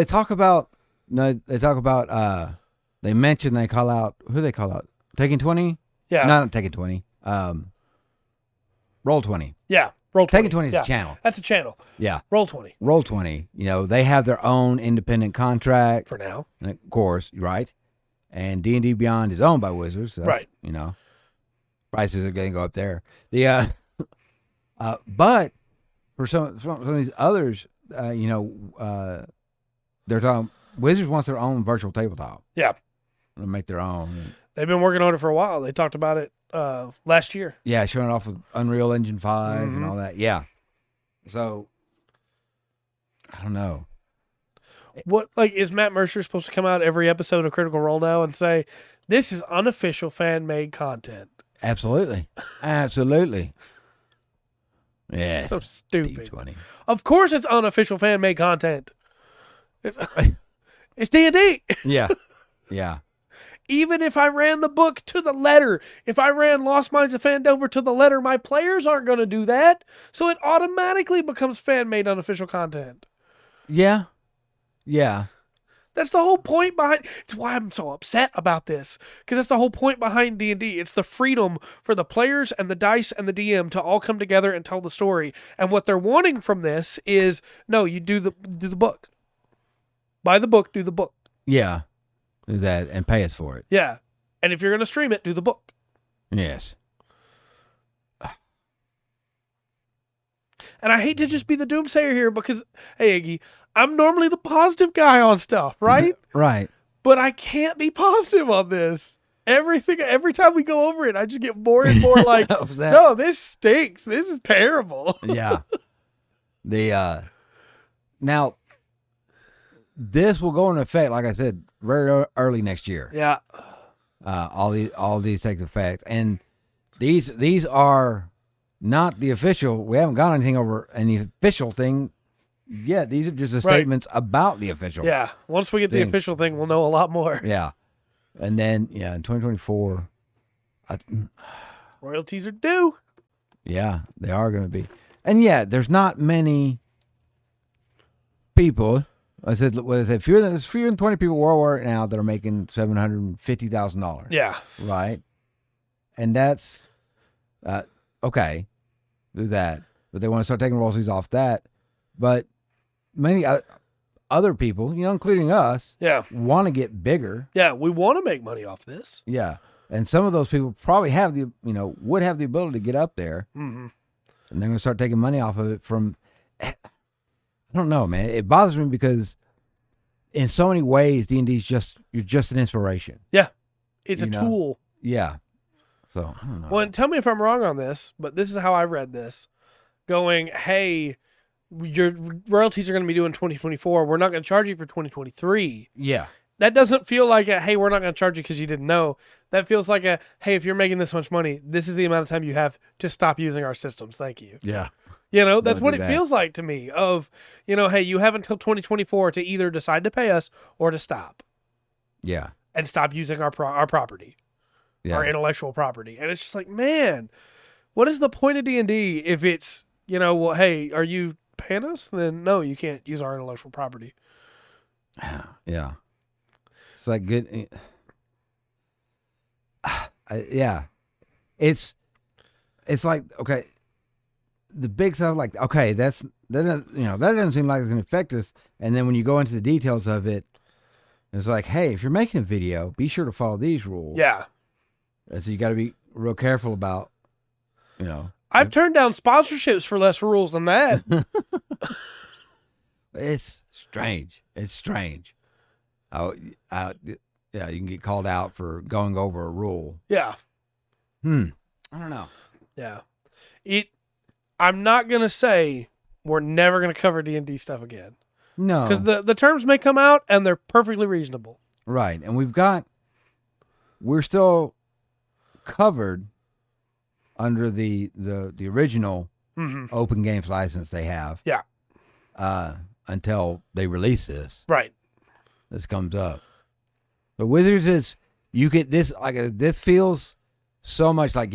talk about, they call out, who they call out? Taking 20? Yeah. No, not Taking 20. Roll 20. Yeah. Roll 20. Taking 20 is a channel. That's a channel. Yeah. Roll 20. Roll 20. They have their own independent contract. For now. Of course, right. And D&D Beyond is owned by Wizards. So right. Prices are going to go up there. But for some of these others, they're talking, Wizards wants their own virtual tabletop. Yeah. They'll make their own. They've been working on it for a while. They talked about it last year. Yeah, showing it off with Unreal Engine 5 and all that. Yeah. So, I don't know. What, like, is Matt Mercer supposed to come out every episode of Critical Role now and say, this is unofficial fan-made content? Absolutely. Absolutely. Yeah. So stupid. D20. Of course it's unofficial fan-made content. It's D&D. Yeah. Yeah. Even if I ran the book to the letter, if I ran Lost Minds of Fandover to the letter, my players aren't going to do that. So it automatically becomes fan-made unofficial content. Yeah. Yeah. That's the whole point behind. It's why I'm so upset about this, because that's the whole point behind D&D. It's the freedom for the players and the dice and the DM to all come together and tell the story. And what they're wanting from this is, no, you do the book. Buy the book, do the book. Yeah. Do that and pay us for it. Yeah. And if you're going to stream it, do the book. Yes. And I hate to just be the doomsayer here because, hey, Iggy, I'm normally the positive guy on stuff, right? Right. But I can't be positive on this. Every time we go over it, I just get more and more like, no, this stinks. This is terrible. Yeah. Now, this will go into effect, like I said, very early next year. Yeah. All these take effect, and these are not the official. We haven't got anything over any official thing yet. These are just the statements about the official. Yeah. Once we get the official thing, we'll know a lot more. Yeah. And then, in 2024, royalties are due. Yeah, they are going to be. And there's not many people. There's fewer than 20 people worldwide now that are making $750,000. Yeah. Right. And that's okay. Do that, but they want to start taking royalties off that. But many other people, including us, want to get bigger. Yeah, we want to make money off this. Yeah, and some of those people probably have would have the ability to get up there, and they're going to start taking money off of it from. I don't know, man. It bothers me because in so many ways, D&D is you're just an inspiration. Yeah, it's a tool. Yeah. So I don't know. Well, and tell me if I'm wrong on this, but this is how I read this. Going, hey, your royalties are going to be due in 2024. We're not going to charge you for 2023. Yeah. That doesn't feel like hey, we're not going to charge you because you didn't know. That feels like hey, if you're making this much money, this is the amount of time you have to stop using our systems. Thank you. Yeah. That's what it feels like to me of, hey, you have until 2024 to either decide to pay us or to stop. Yeah. And stop using our property. Yeah. Our intellectual property. And it's just like, man, what is the point of D&D if it's, well, hey, are you paying us? Then no, you can't use our intellectual property. Yeah. It's like good. Yeah. It's like, okay, the big stuff, like, okay, that doesn't seem like it's going to affect us. And then when you go into the details of it, it's like, hey, if you're making a video, be sure to follow these rules. Yeah. And so you got to be real careful about, I've turned down sponsorships for less rules than that. It's strange. It's strange. You can get called out for going over a rule. Yeah. I don't know. Yeah. I'm not going to say we're never going to cover D&D stuff again. No. Because the terms may come out and they're perfectly reasonable. Right. And we're still covered under the original Open Games license they have. Yeah. Until they release this. Right. This comes up. But Wizards this feels so much like,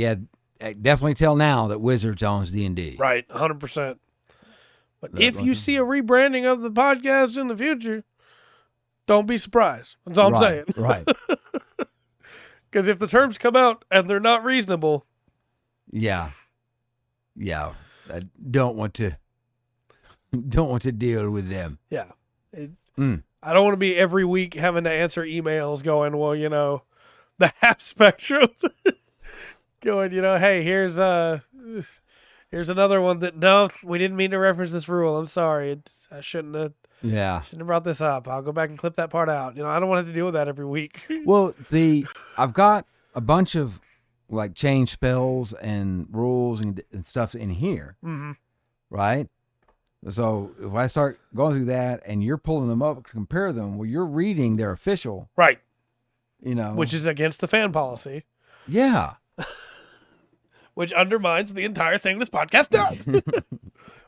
definitely tell now that Wizards owns D&D. Right, 100%. But if you see a rebranding of the podcast in the future, don't be surprised. That's all I'm saying. Right. Because if the terms come out and they're not reasonable. Yeah. I don't want to deal with them. Yeah. I don't want to be every week having to answer emails going, well, the half spectrum. Going, hey, here's another one that, no, we didn't mean to reference this rule. I'm sorry. I shouldn't have brought this up. I'll go back and clip that part out. I don't want to have to deal with that every week. Well, I've got a bunch of like change spells and rules and stuff in here. Mm-hmm. Right? So if I start going through that and you're pulling them up to compare them, well, you're reading their official. Right. Which is against the fan policy. Yeah. Which undermines the entire thing this podcast does.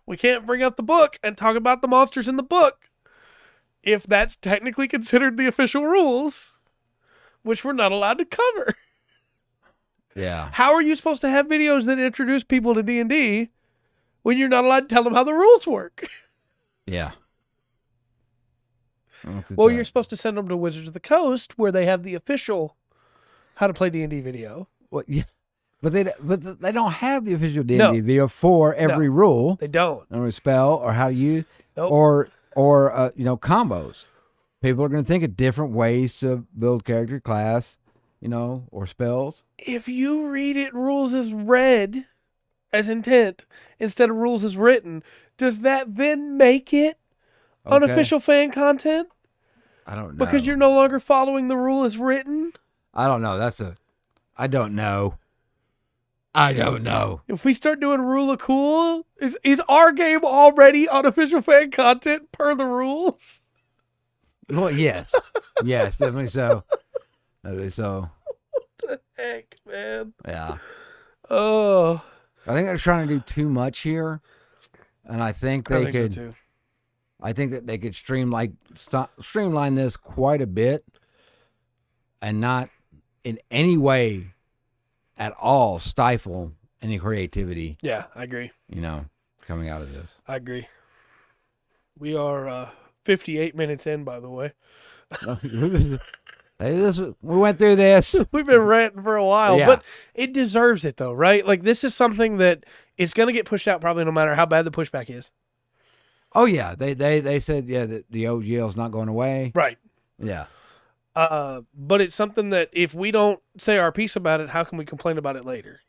We can't bring up the book and talk about the monsters in the book if that's technically considered the official rules, which we're not allowed to cover. Yeah. How are you supposed to have videos that introduce people to D&D when you're not allowed to tell them how the rules work? Yeah. Well, you're supposed to send them to Wizards of the Coast where they have the official how to play D&D video. Well, yeah. But they don't have the official D&D video for every rule. They don't. Or spell or how to use or combos. People are going to think of different ways to build character, class, or spells. If you read it rules as read, as intent, instead of rules as written, does that then make it unofficial fan content? I don't know. Because you're no longer following the rule as written? I don't know. I don't know. I don't know. If we start doing rule of cool, is our game already unofficial fan content per the rules? Well, yes. Yes, definitely so. So. What the heck, man? Yeah. Oh. I think they're trying to do too much here. And I think they could. So too. I think that they could streamline this quite a bit and not in any way at all stifle any creativity. Yeah, I agree. Coming out of this. I agree. We are 58 minutes in, by the way. We went through this. We've been ranting for a while, but it deserves it, though, right? Like, this is something that it's going to get pushed out probably no matter how bad the pushback is. Oh, yeah. They said, that the OGL is not going away. Right. Yeah. But it's something that if we don't say our piece about it, how can we complain about it later?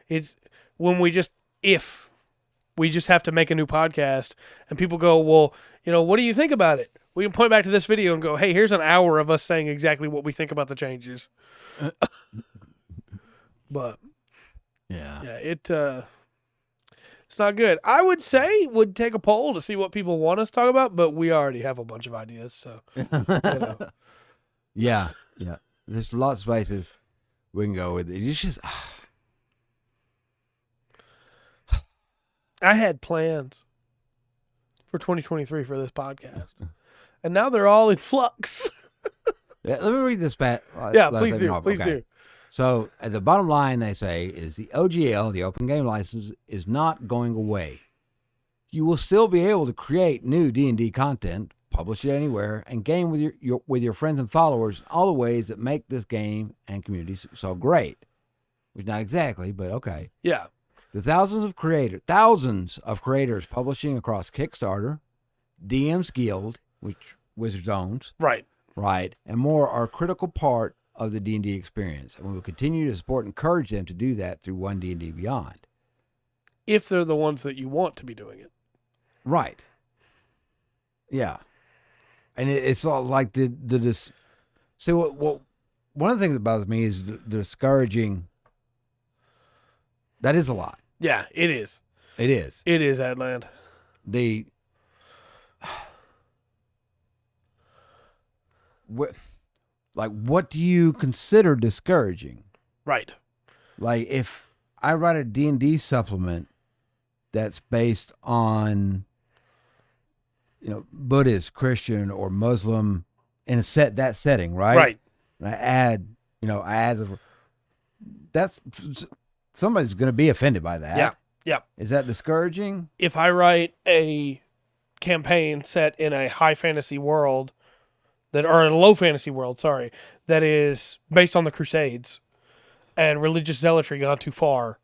It's when we just have to make a new podcast and people go, well, what do you think about it? We can point back to this video and go, hey, here's an hour of us saying exactly what we think about the changes. But it's not good. I would say would take a poll to see what people want us to talk about, but we already have a bunch of ideas, so Yeah. There's lots of places we can go with it. It's just I had plans for 2023 for this podcast, and now they're all in flux. Let me read this, Pat. Please do. Please do. So at the bottom line, they say, is the OGL, the Open Game License, is not going away. You will still be able to create new D&D content, publish it anywhere, and game with your friends and followers in all the ways that make this game and community so great. Which not exactly, but okay. Yeah. The thousands of creators publishing across Kickstarter, DM's Guild, which Wizards owns, right, and more are a critical part of the D&D experience, and we will continue to support and encourage them to do that through One D&D Beyond. If they're the ones that you want to be doing it. Right. Yeah. And it's all like this. See, what one of the things that bothers me is the discouraging. That is a lot. Yeah, it is. It is. It is, Adland. What do you consider discouraging? Right. Like, if I write a D&D supplement that's based on, Buddhist, Christian, or Muslim in that setting, right? Right. And that's somebody's going to be offended by that. Yeah. Yeah. Is that discouraging? If I write a campaign set in a high fantasy world or in a low fantasy world, that is based on the Crusades and religious zealotry gone too far.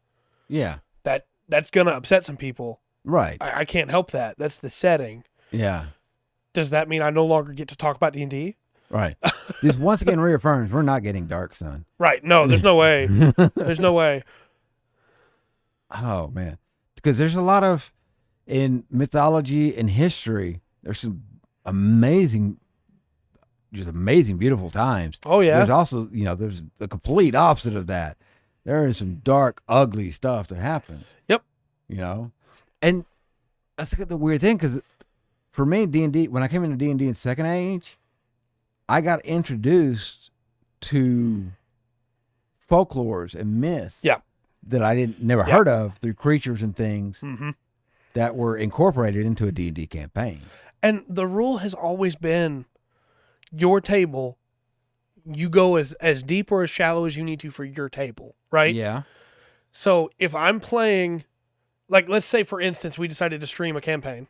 Yeah. That's going to upset some people. Right. I can't help that. That's the setting. Yeah. Does that mean I no longer get to talk about D&D? Right. This once again reaffirms we're not getting dark, son. Right. No, there's no way. There's no way. Oh, man. Because there's a lot of, in mythology and history, there's some amazing, beautiful times. Oh, yeah. There's also, there's the complete opposite of that. There is some dark, ugly stuff that happens. Yep. And that's the weird thing, because for me, D&D, when I came into D&D in Second Age, I got introduced to folklores and myths that I never heard of through creatures and things that were incorporated into a D&D campaign. And the rule has always been your table, you go as deep or as shallow as you need to for your table, right? Yeah. So if I'm playing, like, let's say, for instance, we decided to stream a campaign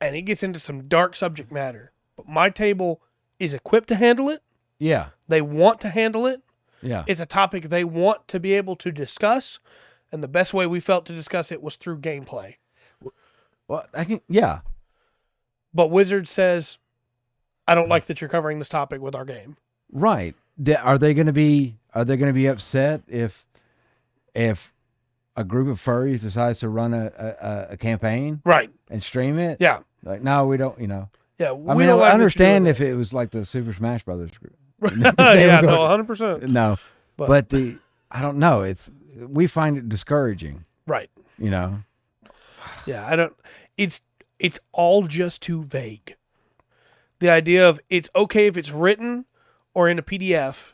and it gets into some dark subject matter, but my table is equipped to handle it. Yeah. They want to handle it. Yeah. It's a topic they want to be able to discuss. And the best way we felt to discuss it was through gameplay. Well, yeah. But Wizard says, I don't like that you're covering this topic with our game. Right. Are they going to be upset if a group of furries decides to run a campaign, right, and stream it? Yeah. Like, no, we don't. Yeah. I mean, I understand if it was like the Super Smash Brothers group. Yeah. No. 100%. No. But I don't know. We find it discouraging. Right. Yeah. I don't. It's all just too vague. The idea of it's okay if it's written or in a PDF,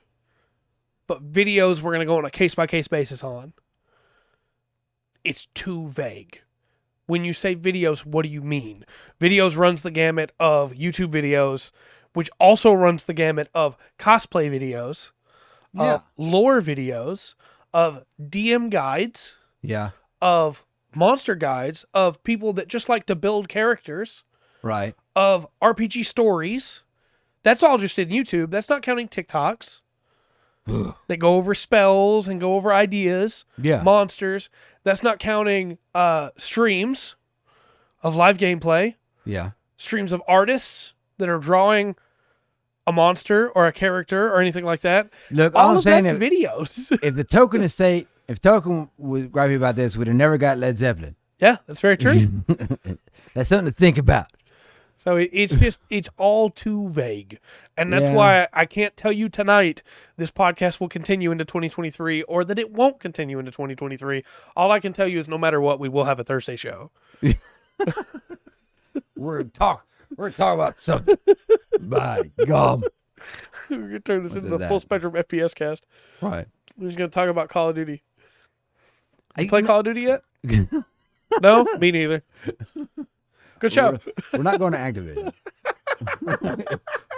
but videos we're going to go on a case-by-case basis on. It's too vague. When you say videos, what do you mean? Videos runs the gamut of YouTube videos, which also runs the gamut of cosplay videos, of lore videos, of DM guides, of monster guides, of people that just like to build characters, right, of RPG stories. That's all just in YouTube. That's not counting TikToks. They go over spells and go over ideas, monsters. That's not counting streams of live gameplay. Yeah. Streams of artists that are drawing a monster or a character or anything like that. Look, all I'm saying is videos. If the Token estate, if Token was gripey about this, we'd have never got Led Zeppelin. Yeah, that's very true. That's something to think about. So it's all too vague. And that's why I can't tell you tonight this podcast will continue into 2023 or that it won't continue into 2023. All I can tell you is no matter what, we will have a Thursday show. We're talking about something. By gum. We're going to turn this into the full spectrum FPS cast. Right. We're just going to talk about Call of Duty. You play Call of Duty yet? No? Me neither. Good show. We're not going to Activision.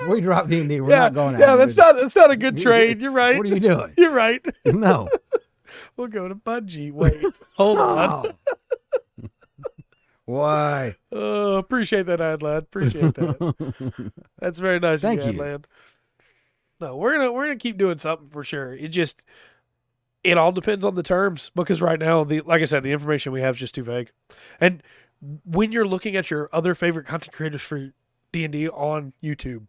If we drop D&D, we're not going to Activision. Yeah, that's not a good trade. You're right. What are you doing? You're right. No. We'll go to Bungie. Wait. Hold on. Why? Appreciate that, Adlad. Appreciate that. That's very nice of you, Adlad. No, we're gonna keep doing something for sure. It all depends on the terms, because right now, like I said, the information we have is just too vague. And when you're looking at your other favorite content creators for D&D on YouTube,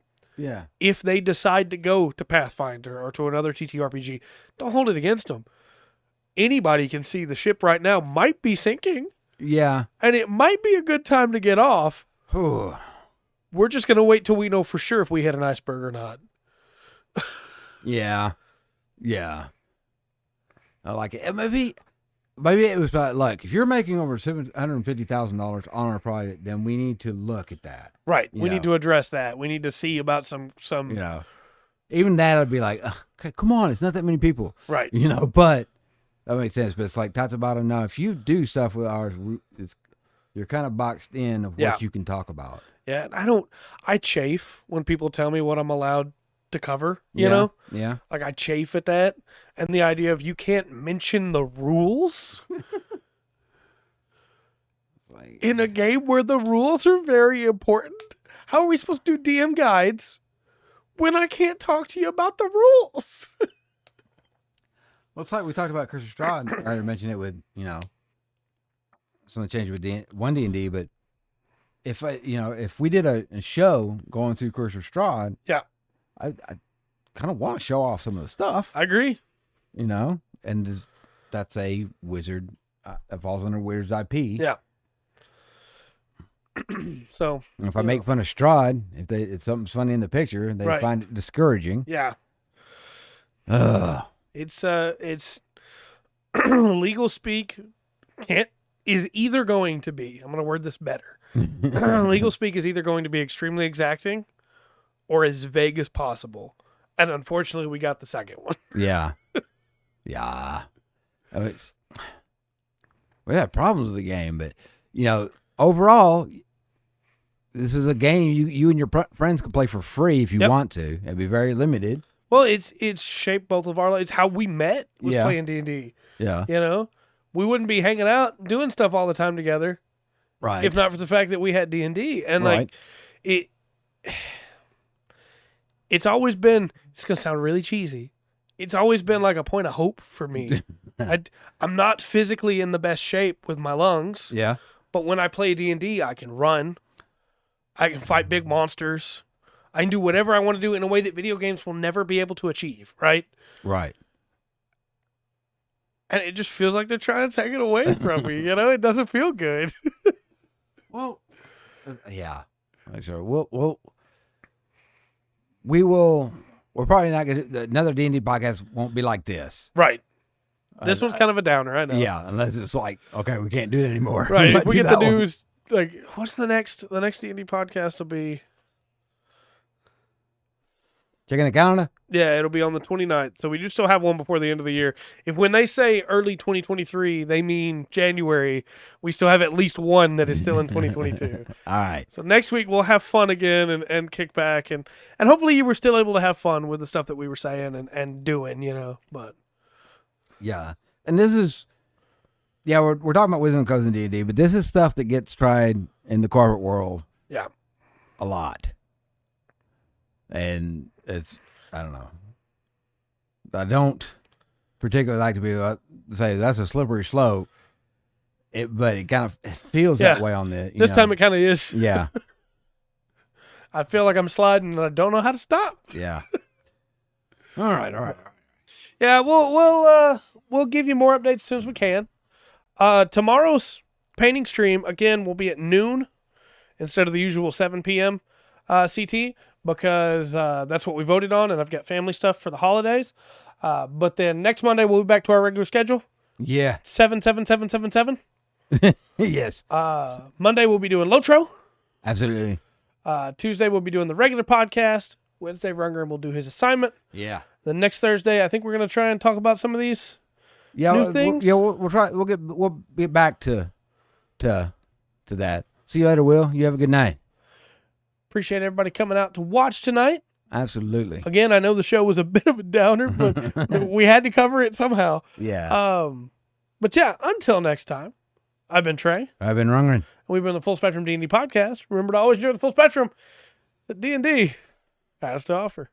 if they decide to go to Pathfinder or to another TTRPG, don't hold it against them. Anybody can see the ship right now might be sinking. Yeah. And it might be a good time to get off. We're just going to wait till we know for sure if we hit an iceberg or not. Yeah. I like it. Maybe it was about luck. If you're making over $750,000 on our project, then we need to look at that. Right. We need to address that. We need to see about some. Even that, I'd be like, okay, come on, it's not that many people. Right. But that makes sense. But it's like top to bottom. Now, if you do stuff with ours, you're kind of boxed in of what you can talk about. Yeah. I chafe when people tell me what I'm allowed to cover, you know? Yeah. Like, I chafe at that. And the idea of you can't mention the rules in a game where the rules are very important. How are we supposed to do DM guides when I can't talk to you about the rules? Well, it's like we talked about Curse of Strahd. I mentioned it with, some of the change with D&D, but if we did a show going through Curse of Strahd, I kind of want to show off some of the stuff. I agree. And that's a wizard. It falls under Wizard's IP. Yeah. So if I make fun of Strahd, if something's funny in the picture, they find it discouraging. Yeah. It's legal speak. is either going to be, I'm going to word this better. Legal speak is either going to be extremely exacting or as vague as possible. And unfortunately, we got the second one. Yeah. Yeah. We had problems with the game, but, overall, this is a game you and your friends can play for free if you want to. It'd be very limited. Well, it's shaped both of our lives. It's how we met was playing D&D. Yeah. We wouldn't be hanging out doing stuff all the time together. Right. If not for the fact that we had D&D. And it's always been, it's going to sound really cheesy. It's always been like a point of hope for me. I'm not physically in the best shape with my lungs. Yeah. But when I play D&D, I can run. I can fight big monsters. I can do whatever I want to do in a way that video games will never be able to achieve, right? Right. And it just feels like they're trying to take it away from me. It doesn't feel good. Well, yeah. Sure. We're probably not going to, another D&D podcast won't be like this. Right. This one's kind of a downer, I know. Yeah, unless it's like, okay, we can't do it anymore. Right. If we get the news, like, what's the next D&D podcast will be? Checking the calendar? Yeah, it'll be on the 29th. So we do still have one before the end of the year. When they say early 2023, they mean January. We still have at least one that is still in 2022. All right. So next week we'll have fun again and kick back. And hopefully you were still able to have fun with the stuff that we were saying and doing, but. Yeah. And this is, we're talking about Wisdom of Codes and D&D, but this is stuff that gets tried in the corporate world. Yeah. A lot. And it's, I don't know. I don't particularly like to be say that's a slippery slope. But it kind of feels that way on this time it kind of is. Yeah. I feel like I'm sliding and I don't know how to stop. Yeah. All right. Yeah, we'll give you more updates as soon as we can. Tomorrow's painting stream again will be at noon instead of the usual 7 p.m. CT. Because that's what we voted on, and I've got family stuff for the holidays. But then next Monday, we'll be back to our regular schedule. Yeah. 77777. Yes. Monday, we'll be doing Lotro. Absolutely. Tuesday, we'll be doing the regular podcast. Wednesday, Rungren will do his assignment. Yeah. The next Thursday, I think we're going to try and talk about some of these new things. We'll try. We'll get back to that. See you later, Will. You have a good night. Appreciate everybody coming out to watch tonight. Absolutely. Again, I know the show was a bit of a downer, but we had to cover it somehow. Yeah. But yeah, until next time, I've been Trey. I've been Rungren. We've been the Full Spectrum D&D podcast. Remember to always enjoy the full spectrum that D&D has to offer.